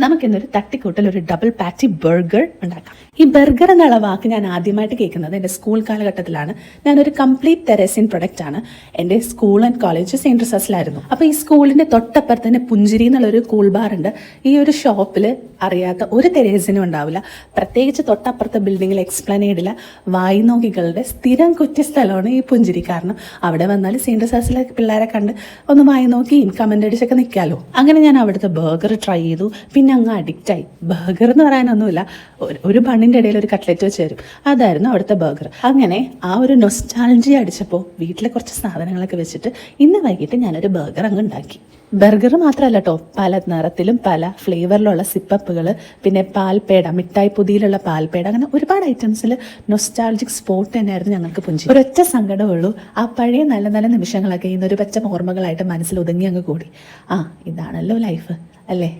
നമുക്കിന്നൊരു തട്ടിക്കൂട്ടൽ ഒരു ഡബിൾ പാറ്റി ബർഗർ ഉണ്ടാക്കാം. ഈ ബർഗർ എന്നുള്ള വാക്ക് ഞാൻ ആദ്യമായിട്ട് കേൾക്കുന്നത് എൻ്റെ സ്കൂൾ കാലഘട്ടത്തിലാണ്. ഞാനൊരു കംപ്ലീറ്റ് തെരേസിൻ പ്രൊഡക്റ്റ് ആണ്. എൻ്റെ സ്കൂൾ ആൻഡ് കോളേജ് സെയിൻറ്റ് റിസസിലായിരുന്നു. അപ്പോൾ ഈ സ്കൂളിൻ്റെ തൊട്ടപ്പുറത്ത് തന്നെ പുഞ്ചിരി എന്നുള്ളൊരു കൂൾ ബാർ ഉണ്ട്. ഈ ഒരു ഷോപ്പിൽ അറിയാത്ത ഒരു തെരേസിനും ഉണ്ടാവില്ല. പ്രത്യേകിച്ച് തൊട്ടപ്പുറത്തെ ബിൽഡിങ്ങിൽ എക്സ്പ്ലനേഡില്ല വായ്നോക്കികളുടെ സ്ഥിരം കുറ്റ സ്ഥലമാണ് ഈ പുഞ്ചിരി. കാരണം അവിടെ വന്നാൽ സെയിൻറ്റ് റിസസിലെ പിള്ളേരെ കണ്ട് ഒന്ന് വായി നോക്കിയും കമൻ്റ് അടിച്ചൊക്കെ നിൽക്കാമല്ലോ. അങ്ങനെ ഞാൻ അവിടുത്തെ ബർഗർ ട്രൈ ചെയ്തു. പിന്നെ അങ്ങ് അഡിക്റ്റായി. ബർഗർ എന്ന് പറയാനൊന്നുമില്ല, ഒരു ബണ്ണിൻ്റെ ഇടയിൽ ഒരു കട്ട്ലറ്റ് വെച്ച് തരും. അതായിരുന്നു അവിടുത്തെ ബർഗർ. അങ്ങനെ ആ ഒരു നൊസ്റ്റാൾജി അടിച്ചപ്പോൾ വീട്ടിലെ കുറച്ച് സാധനങ്ങളൊക്കെ വെച്ചിട്ട് ഇന്ന് വൈകിട്ട് ഞാനൊരു ബർഗർ അങ്ങ് ഉണ്ടാക്കി. ബർഗർ മാത്രമല്ല കേട്ടോ, പല നിറത്തിലും പല ഫ്ലേവറിലുള്ള സിപ്പപ്പുകൾ, പിന്നെ പാൽപേട, മിഠായി പൊതിയിലുള്ള പാൽപേട, അങ്ങനെ ഒരുപാട് ഐറ്റംസിൽ നൊസ്റ്റാൾജിക് സ്പോട്ട് തന്നെയായിരുന്നു ഞങ്ങൾക്ക് പുഞ്ചി. ഒരൊറ്റ സങ്കടമുള്ളൂ, ആ പഴയ നല്ല നല്ല നിമിഷങ്ങളൊക്കെ ഇന്നൊരു പച്ച ഓർമ്മകളായിട്ട് മനസ്സിൽ ഒതുങ്ങി അങ്ങ് കൂടി. ഇതാണല്ലോ ലൈഫ് അല്ലേ.